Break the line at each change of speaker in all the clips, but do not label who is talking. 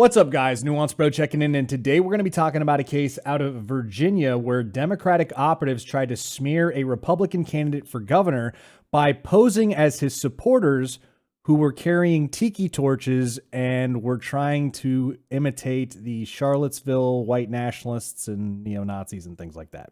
What's up, guys? Nuance Bro checking in, and today we're going to be talking about a case out of Virginia where Democratic operatives tried to smear a Republican candidate for governor by posing as his supporters who were carrying tiki torches and were trying to imitate the Charlottesville white nationalists and neo-Nazis and things like that.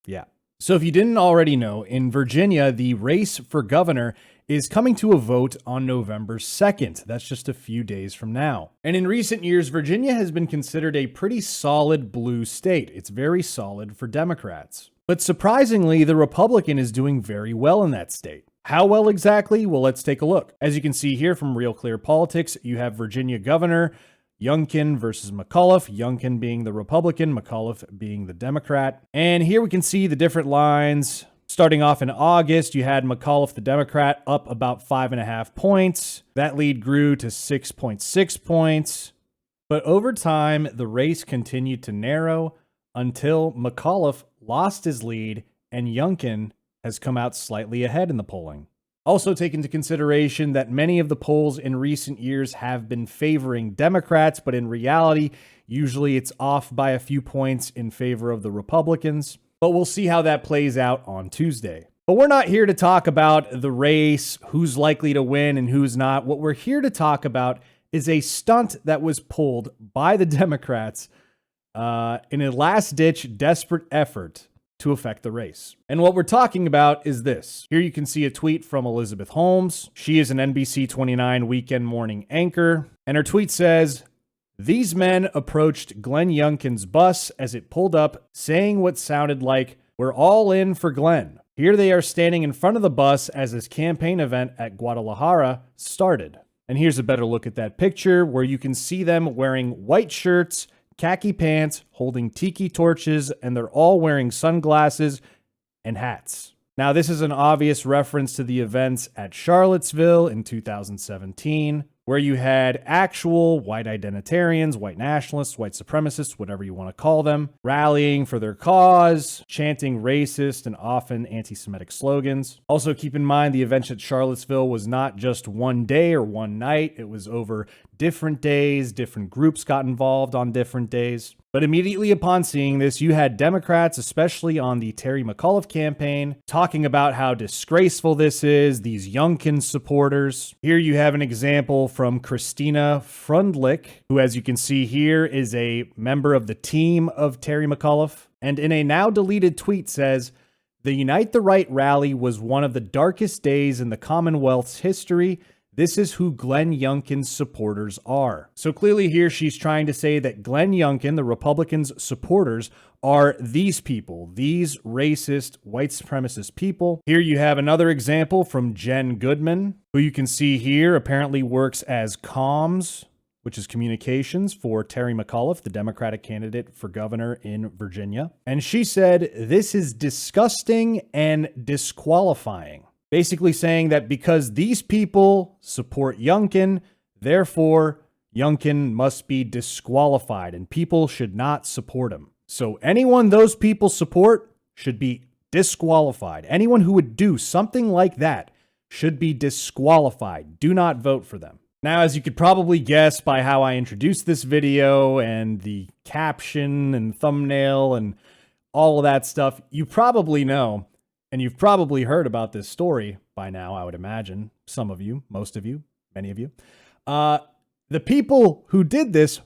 Yeah. So if you didn't already know, in Virginia, the race for governor is coming to a vote on November 2nd. That's just a few days from now. And in recent years, Virginia has been considered a pretty solid blue state. It's very solid for Democrats. But surprisingly, the Republican is doing very well in that state. How well exactly? Well, let's take a look. As you can see here from Real Clear Politics, you have Virginia Governor Youngkin versus McAuliffe, Youngkin being the Republican, McAuliffe being the Democrat. And here we can see the different lines. Starting off in August, you had McAuliffe, the Democrat, up about 5.5 points. That lead grew to 6.6 points. But over time, the race continued to narrow until McAuliffe lost his lead and Youngkin has come out slightly ahead in the polling. Also take into consideration that many of the polls in recent years have been favoring Democrats, but in reality, usually it's off by a few points in favor of the Republicans. But we'll see how that plays out on Tuesday. But we're not here to talk about the race, who's likely to win and who's not. What we're here to talk about is a stunt that was pulled by the Democrats in a last-ditch, desperate effort to affect the race. And what we're talking about is this. Here you can see a tweet from Elizabeth Holmes. She is an NBC 29 weekend morning anchor. And her tweet says, "These men approached Glenn Youngkin's bus as it pulled up, saying what sounded like, 'We're all in for Glenn.' Here they are standing in front of the bus as his campaign event at Guadalajara started." And here's a better look at that picture where you can see them wearing white shirts, khaki pants, holding tiki torches, and they're all wearing sunglasses and hats. Now, this is an obvious reference to the events at Charlottesville in 2017, where you had actual white identitarians, white nationalists, white supremacists, whatever you want to call them, rallying for their cause, chanting racist and often anti-Semitic slogans. Also, keep in mind the event at Charlottesville was not just one day or one night. It was over different days. Different groups got involved on different days. But immediately upon seeing this, you had Democrats, especially on the Terry McAuliffe campaign, talking about how disgraceful this is, these Youngkin supporters. Here you have an example from Christina Frundlich, who, as you can see here, is a member of the team of Terry McAuliffe, and in a now deleted tweet says, "The Unite the Right rally was one of the darkest days in the Commonwealth's history. This is who Glenn Youngkin's supporters are." So clearly here she's trying to say that Glenn Youngkin, the Republicans' supporters, are these people, these racist, white supremacist people. Here you have another example from Jen Goodman, who you can see here apparently works as comms, which is communications, for Terry McAuliffe, the Democratic candidate for governor in Virginia. And she said, "This is disgusting and disqualifying." Basically saying that because these people support Youngkin, therefore Youngkin must be disqualified and people should not support him. So anyone those people support should be disqualified. Anyone who would do something like that should be disqualified. Do not vote for them. Now, as you could probably guess by how I introduced this video and the caption and thumbnail and all of that stuff, you probably know. And you've probably heard about this story by now, I would imagine. Some of you, most of you, many of you. The people who did this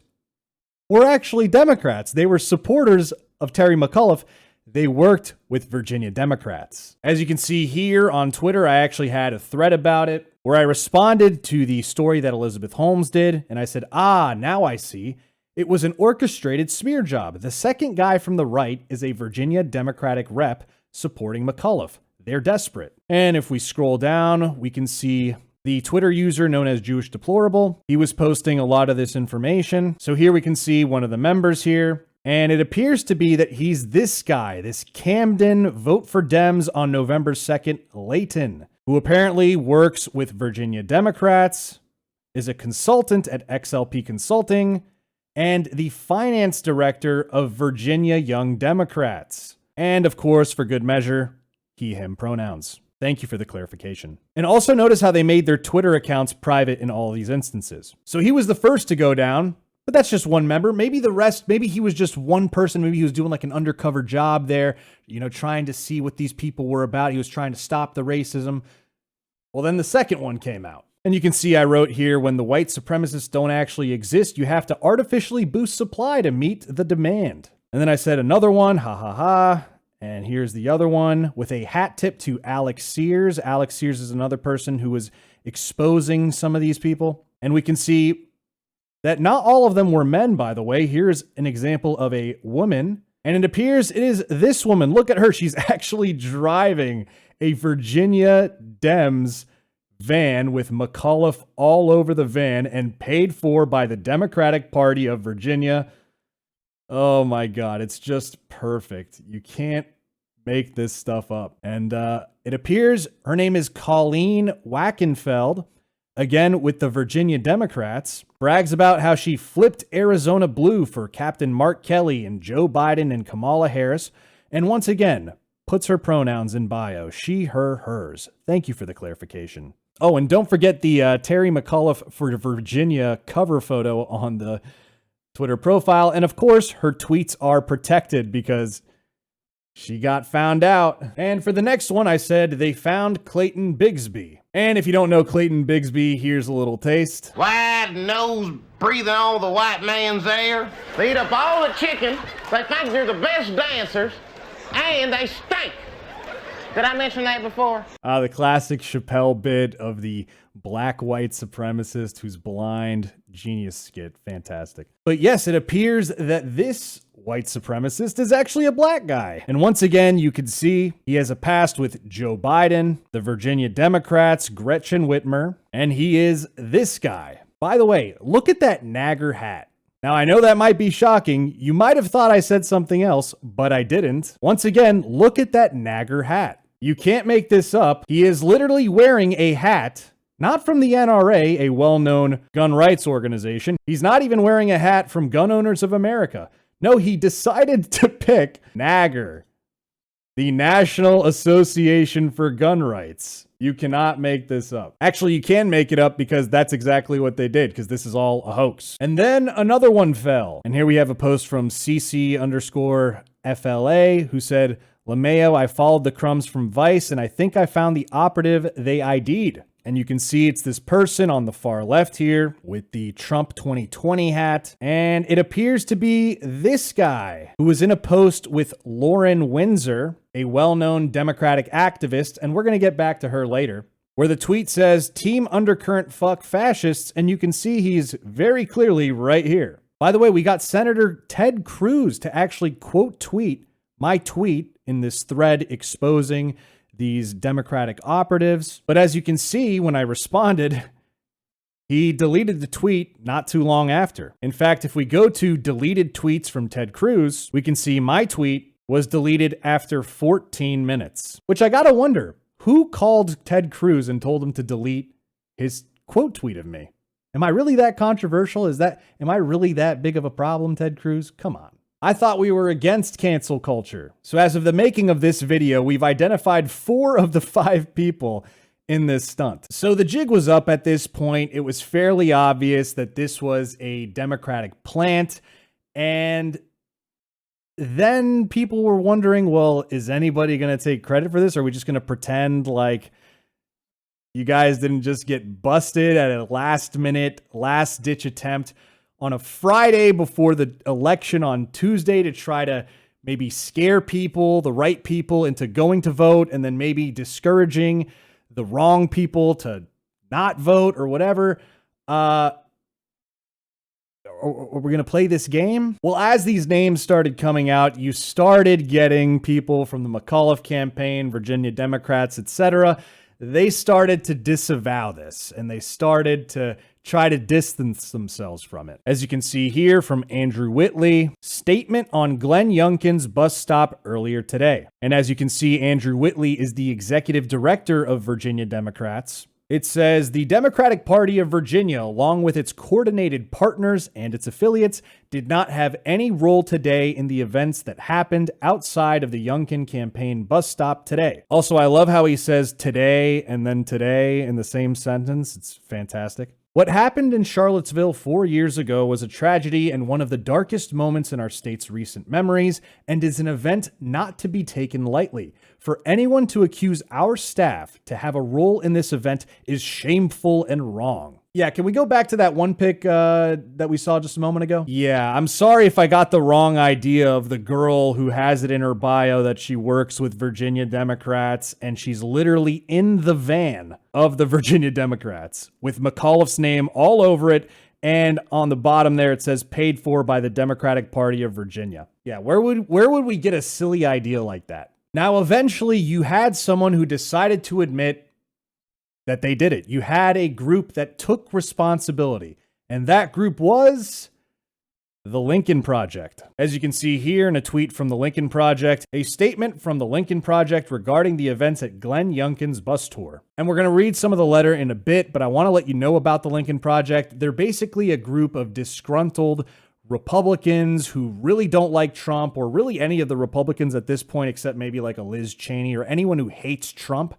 were actually Democrats. They were supporters of Terry McAuliffe. They worked with Virginia Democrats. As you can see here on Twitter, I actually had a thread about it where I responded to the story that Elizabeth Holmes did. And I said, now I see. It was an orchestrated smear job. The second guy from the right is a Virginia Democratic rep supporting McAuliffe. They're desperate. And if we scroll down, we can see the Twitter user known as Jewish Deplorable. He was posting a lot of this information. So here we can see one of the members here. And it appears to be that he's this guy, this Camden Vote for Dems on November 2nd, Layton, who apparently works with Virginia Democrats, is a consultant at XLP Consulting, and the finance director of Virginia Young Democrats. And of course, for good measure, he, him pronouns. Thank you for the clarification. And also notice how they made their Twitter accounts private in all these instances. So he was the first to go down, but that's just one member. Maybe the rest, maybe he was just one person. Maybe he was doing like an undercover job there, trying to see what these people were about. He was trying to stop the racism. Well, then the second one came out. And you can see I wrote here, when the white supremacists don't actually exist, you have to artificially boost supply to meet the demand. And then I said another one, ha ha ha. And here's the other one with a hat tip to Alex Sears. Alex Sears is another person who was exposing some of these people. And we can see that not all of them were men, by the way. Here's an example of a woman. And it appears it is this woman. Look at her. She's actually driving a Virginia Dems van with McAuliffe all over the van and paid for by the Democratic Party of Virginia. Oh my God, it's just perfect. You can't make this stuff up. And it appears her name is Colleen Wackenfeld, again with the Virginia Democrats, brags about how she flipped Arizona blue for Captain Mark Kelly and Joe Biden and Kamala Harris. And once again, puts her pronouns in bio. She, her, hers. Thank you for the clarification. Oh, and don't forget the Terry McAuliffe for Virginia cover photo on the Twitter profile. And of course, her tweets are protected because she got found out. And for the next one, I said they found Clayton Bigsby. And if you don't know Clayton Bigsby, here's a little taste.
Wide nose, breathing all the white man's air. They eat up all the chicken. They think they're the best dancers. And they stink. Did I mention that before?
The classic Chappelle bit of the black white supremacist who's blind. Genius skit. Fantastic. But yes, it appears that this white supremacist is actually a black guy. And once again, you can see he has a past with Joe Biden, the Virginia Democrats, Gretchen Whitmer, and he is this guy. By the way, look at that Nagger hat. Now, I know that might be shocking. You might have thought I said something else, but I didn't. Once again, look at that Nagger hat. You can't make this up. He is literally wearing a hat, not from the NRA, a well-known gun rights organization. He's not even wearing a hat from Gun Owners of America. No, he decided to pick Nagger, the National Association for Gun Rights. You cannot make this up. Actually, you can make it up because that's exactly what they did, because this is all a hoax. And then another one fell. And here we have a post from CC_FLA who said, LeMayo, I followed the crumbs from Vice, and I think I found the operative they ID'd. And you can see it's this person on the far left here with the Trump 2020 hat. And it appears to be this guy who was in a post with Lauren Windsor, a well-known Democratic activist. And we're going to get back to her later, where the tweet says, Team Undercurrent fuck fascists. And you can see he's very clearly right here. By the way, we got Senator Ted Cruz to actually quote tweet my tweet in this thread exposing these Democratic operatives. But as you can see, when I responded, he deleted the tweet not too long after. In fact, if we go to deleted tweets from Ted Cruz, we can see my tweet was deleted after 14 minutes, which I gotta wonder, who called Ted Cruz and told him to delete his quote tweet of me? Am I really that controversial? Am I really that big of a problem, Ted Cruz? Come on. I thought we were against cancel culture. So as of the making of this video, we've identified 4 of the 5 people in this stunt. So the jig was up at this point. It was fairly obvious that this was a Democratic plant. And then people were wondering, well, is anybody going to take credit for this? Or are we just going to pretend like you guys didn't just get busted at a last-minute, last-ditch attempt on a Friday before the election on Tuesday to try to maybe scare people, the right people, into going to vote, and then maybe discouraging the wrong people to not vote or whatever? Are we going to play this game? Well, as these names started coming out, you started getting people from the McAuliffe campaign, Virginia Democrats, etc. They started to disavow this, and they started to try to distance themselves from it. As you can see here from Andrew Whitley, statement on Glenn Youngkin's bus stop earlier today. And as you can see, Andrew Whitley is the executive director of Virginia Democrats. It says the Democratic Party of Virginia, along with its coordinated partners and its affiliates, did not have any role today in the events that happened outside of the Youngkin campaign bus stop today. Also, I love how he says today and then today in the same sentence. It's fantastic. What happened in Charlottesville 4 years ago was a tragedy and one of the darkest moments in our state's recent memories, and is an event not to be taken lightly. For anyone to accuse our staff to have a role in this event is shameful and wrong. Yeah, can we go back to that one pic that we saw just a moment ago? Yeah, I'm sorry if I got the wrong idea of the girl who has it in her bio that she works with Virginia Democrats, and she's literally in the van of the Virginia Democrats with McAuliffe's name all over it, and on the bottom there it says paid for by the Democratic Party of Virginia. Yeah, where would we get a silly idea like that? Now, eventually you had someone who decided to admit that they did it. You had a group that took responsibility, and that group was the Lincoln Project. As you can see here in a tweet from the Lincoln Project, a statement from the Lincoln Project regarding the events at Glenn Youngkin's bus tour. And we're going to read some of the letter in a bit, but I want to let you know about the Lincoln Project. They're basically a group of disgruntled Republicans who really don't like Trump, or really any of the Republicans at this point, except maybe like a Liz Cheney or anyone who hates Trump.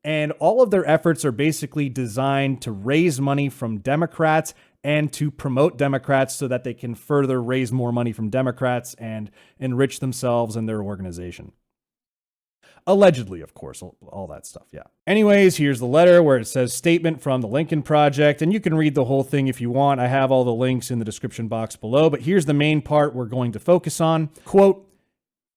And all of their efforts are basically designed to raise money from Democrats and to promote Democrats so that they can further raise more money from Democrats and enrich themselves and their organization. Allegedly, of course, all that stuff, yeah. Anyways, here's the letter where it says statement from the Lincoln Project, and you can read the whole thing if you want. I have all the links in the description box below, but here's the main part we're going to focus on. Quote,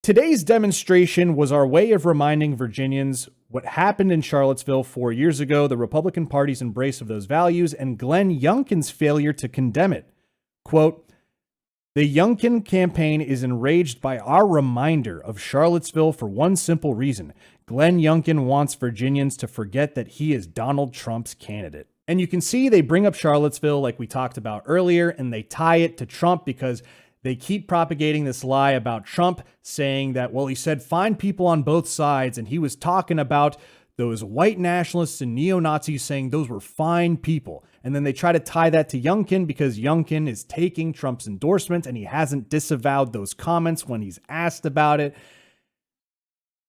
today's demonstration was our way of reminding Virginians what happened in Charlottesville 4 years ago, the Republican Party's embrace of those values, and Glenn Youngkin's failure to condemn it. Quote, the Youngkin campaign is enraged by our reminder of Charlottesville for one simple reason. Glenn Youngkin wants Virginians to forget that he is Donald Trump's candidate. And you can see they bring up Charlottesville like we talked about earlier, and they tie it to Trump because they keep propagating this lie about Trump, saying that, well, he said find people on both sides, and he was talking about those white nationalists and neo-Nazis, saying those were fine people. And then they try to tie that to Youngkin because Youngkin is taking Trump's endorsement, and he hasn't disavowed those comments when he's asked about it.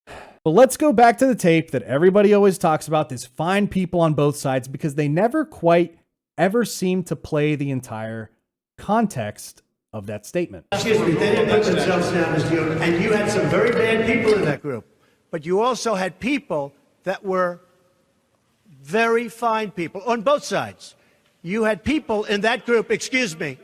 But let's go back to the tape that everybody always talks about, this fine people on both sides, because they never quite ever seem to play the entire context of that statement.
Excuse me, they didn't put themselves down as you, and you had some very bad people in that group. But you also had people that were very fine people on both sides. You had people in that group, excuse me,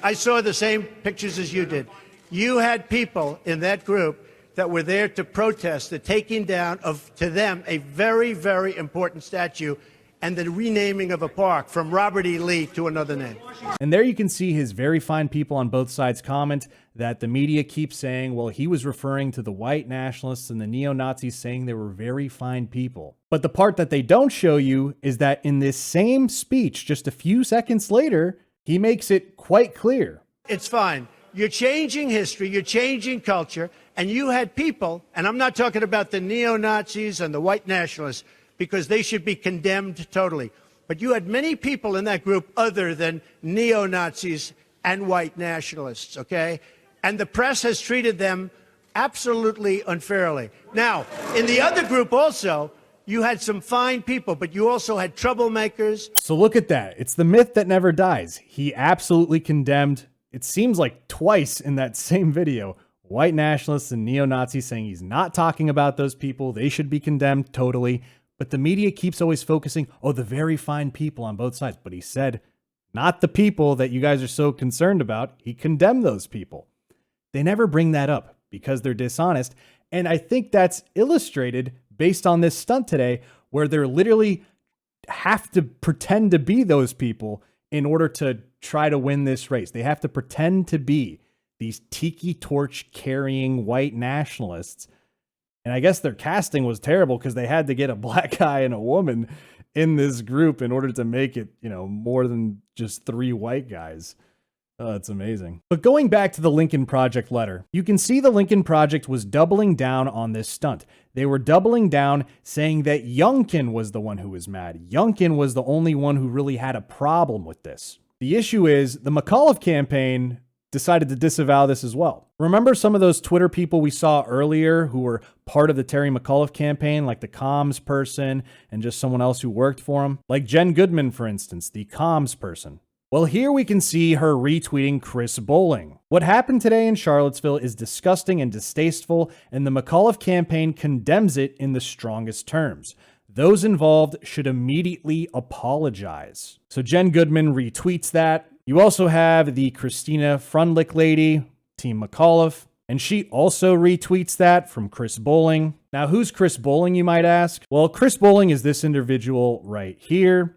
I saw the same pictures as you did. You had people in that group that were there to protest the taking down of, to them, a very, very important statue and the renaming of a park from Robert E. Lee to another name.
And there you can see his very fine people on both sides comment that the media keeps saying, well, he was referring to the white nationalists and the neo-Nazis, saying they were very fine people. But the part that they don't show you is that in this same speech, just a few seconds later, he makes it quite clear.
It's fine. You're changing history, you're changing culture, and you had people, and I'm not talking about the neo-Nazis and the white nationalists, because they should be condemned totally. But you had many people in that group other than neo-Nazis and white nationalists, okay? And the press has treated them absolutely unfairly. Now, in the other group also, you had some fine people, but you also had troublemakers.
So look at that. It's the myth that never dies. He absolutely condemned, it seems like twice in that same video, white nationalists and neo-Nazis, saying he's not talking about those people. They should be condemned totally. But the media keeps always focusing, oh, the very fine people on both sides. But he said, not the people that you guys are so concerned about. He condemned those people. They never bring that up because they're dishonest. And I think that's illustrated based on this stunt today, where they're literally have to pretend to be those people in order to try to win this race. They have to pretend to be these tiki torch carrying white nationalists. And I guess their casting was terrible because they had to get a black guy and a woman in this group in order to make it, you know, more than just 3 white guys. Oh, that's amazing. But going back to the Lincoln Project letter, you can see the Lincoln Project was doubling down on this stunt. They were doubling down, saying that Youngkin was the one who was mad. Youngkin was the only one who really had a problem with this. The issue is the McAuliffe campaign decided to disavow this as well. Remember some of those Twitter people we saw earlier who were part of the Terry McAuliffe campaign, like the comms person and just someone else who worked for him? Like Jen Goodman, for instance, the comms person. Well, here we can see her retweeting Chris Bowling. What happened today in Charlottesville is disgusting and distasteful, and the McAuliffe campaign condemns it in the strongest terms. Those involved should immediately apologize. So Jen Goodman retweets that. You also have the Christina Frundlich lady, Team McAuliffe, and she also retweets that from Chris Bowling. Now, who's Chris Bowling, you might ask? Well, Chris Bowling is this individual right here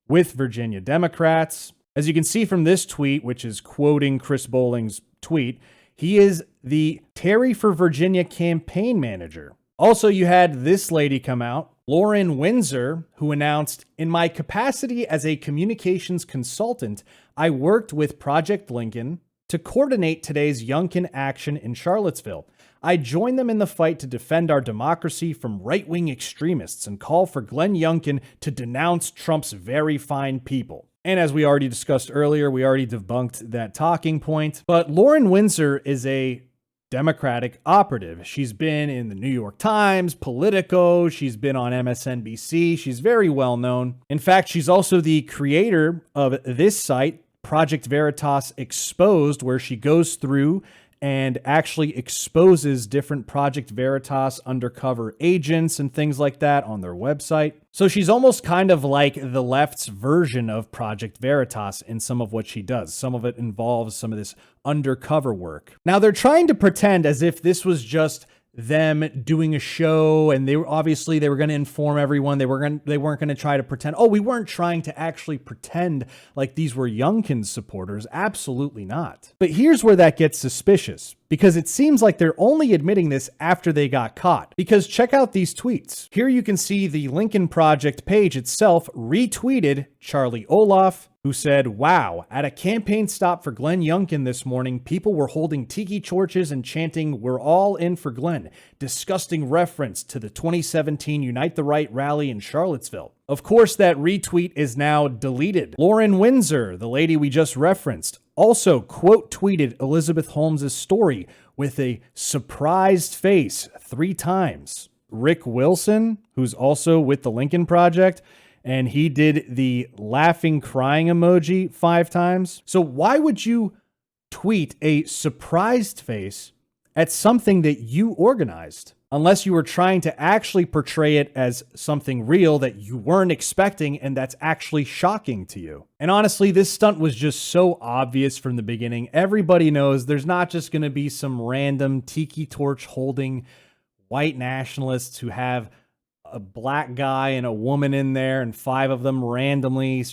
with Virginia Democrats. As you can see from this tweet, which is quoting Chris Bowling's tweet, he is the Terry for Virginia campaign manager. Also, you had this lady come out, Lauren Windsor, who announced, "In my capacity as a communications consultant, I worked with Project Lincoln to coordinate today's Youngkin action in Charlottesville. I joined them in the fight to defend our democracy from right-wing extremists and call for Glenn Youngkin to denounce Trump's very fine people." And as we already discussed earlier, we already debunked that talking point. But Lauren Windsor is a Democratic operative. She's been in the New York Times, Politico, she's been on MSNBC, she's very well known. In fact, she's also the creator of this site, Project Veritas Exposed, where she goes through and actually exposes different Project Veritas undercover agents and things like that on their website. So she's almost kind of like the left's version of Project Veritas in some of what she does. Some of it involves some of this undercover work. Now, they're trying to pretend as if this was just them doing a show, and they were going to inform everyone. They weren't going to try to pretend, oh, we weren't trying to actually pretend like these were Youngkin's supporters. Absolutely not. But here's where that gets suspicious, because it seems like they're only admitting this after they got caught. Because check out these tweets. Here you can see the Lincoln Project page itself retweeted Charlie Olaf, who said, "Wow, at a campaign stop for Glenn Youngkin this morning, people were holding tiki torches and chanting, 'We're all in for Glenn.' Disgusting reference to the 2017 Unite the Right rally in Charlottesville." Of course, that retweet is now deleted. Lauren Windsor, the lady we just referenced, also quote tweeted Elizabeth Holmes' story with a surprised face 3 times. Rick Wilson, who's also with the Lincoln Project, and he did the laughing, crying emoji 5 times. So why would you tweet a surprised face at something that you organized? Unless you were trying to actually portray it as something real that you weren't expecting and that's actually shocking to you. And honestly, this stunt was just so obvious from the beginning. Everybody knows there's not just going to be some random tiki torch holding white nationalists who have a black guy and a woman in there and 5 of them randomly,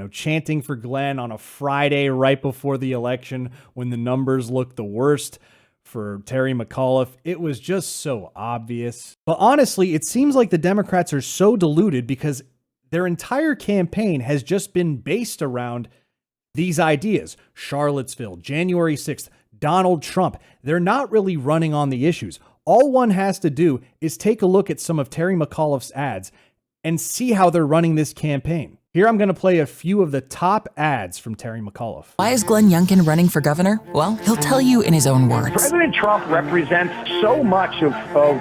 chanting for Glenn on a Friday right before the election when the numbers look the worst for Terry McAuliffe. It was just so obvious. But honestly, it seems like the Democrats are so deluded because their entire campaign has just been based around these ideas. Charlottesville, January 6th, Donald Trump. They're not really running on the issues. All one has to do is take a look at some of Terry McAuliffe's ads and see how they're running this campaign. Here I'm going to play a few of the top ads from Terry McAuliffe.
Why is Glenn Youngkin running for governor? Well, he'll tell you in his own words.
President Trump represents so much of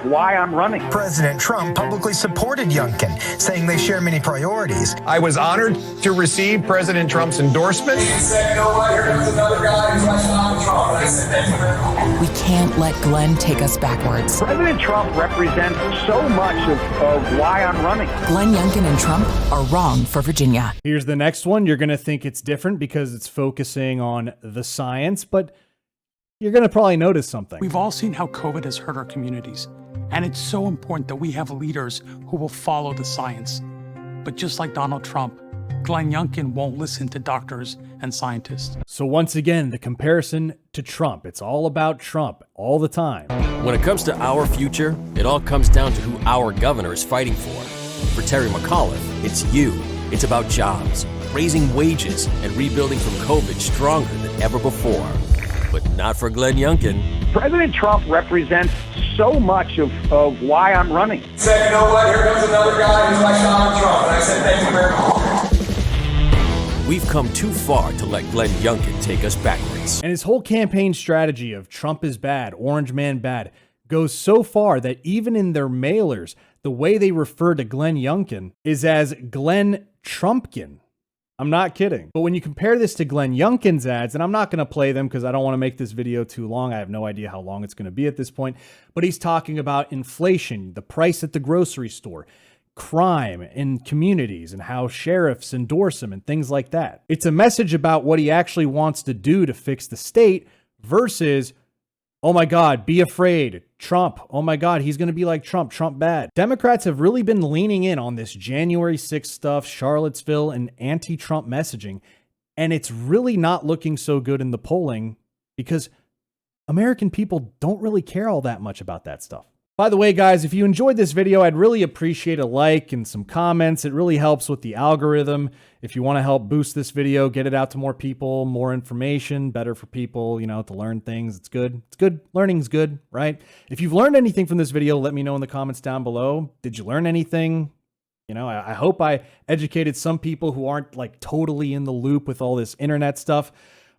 why I'm running.
President Trump publicly supported Youngkin, saying they share many priorities.
I was honored to receive President Trump's endorsement.
He said, "You know what, here comes another guy who's like Donald Trump." And I said, "Thank you very much."
We can't let Glenn take us backwards.
President Trump represents so much of why I'm running.
Glenn Youngkin and Trump are wrong for Virginia.
Here's the next one. You're going to think it's different because it's focusing on the science, but you're going to probably notice something.
We've all seen how COVID has hurt our communities, and it's so important that we have leaders who will follow the science. But just like Donald Trump, Glenn Youngkin won't listen to doctors and scientists. So once again, the comparison to Trump. It's all about Trump all the time.
When it comes to our future, it all comes down to who our governor is fighting for. For Terry McAuliffe, it's you. It's about jobs, raising wages and rebuilding from COVID stronger than ever before. But not for Glenn Youngkin.
President Trump represents so much of why I'm running.
Said, you know what, here comes another guy who's like Donald Trump. And I said, thank you very much.
We've come too far to let Glenn Youngkin take us backwards.
And his whole campaign strategy of Trump is bad, Orange Man bad, goes so far that even in their mailers, the way they refer to Glenn Youngkin is as Glenn Trumpkin. I'm not kidding. But when you compare this to Glenn Youngkin's ads, and I'm not going to play them because I don't want to make this video too long. I have no idea how long it's going to be at this point. But he's talking about inflation, the price at the grocery store, crime in communities, and how sheriffs endorse him and things like that. It's a message about what he actually wants to do to fix the state versus, oh my God, be afraid. Trump, oh my God, he's going to be like Trump, Trump bad. Democrats have really been leaning in on this January 6th stuff, Charlottesville, and anti-Trump messaging. And it's really not looking so good in the polling because American people don't really care all that much about that stuff. By the way, guys, if you enjoyed this video, I'd really appreciate a like and some comments. It really helps with the algorithm. If you want to help boost this video, get it out to more people, more information, better for people, you know, to learn things. It's good. It's good. Learning's good, right? If you've learned anything from this video, let me know in the comments down below. Did you learn anything? You know, I hope I educated some people who aren't like totally in the loop with all this internet stuff.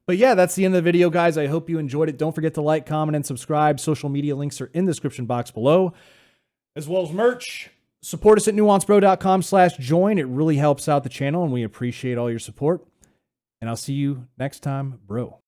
But yeah, that's the end of the video, guys. I hope you enjoyed it. Don't forget to like, comment, and subscribe. Social media links are in the description box below, as well as merch. Support us at nuancebro.com/join. It really helps out the channel, and we appreciate all your support. And I'll see you next time, bro.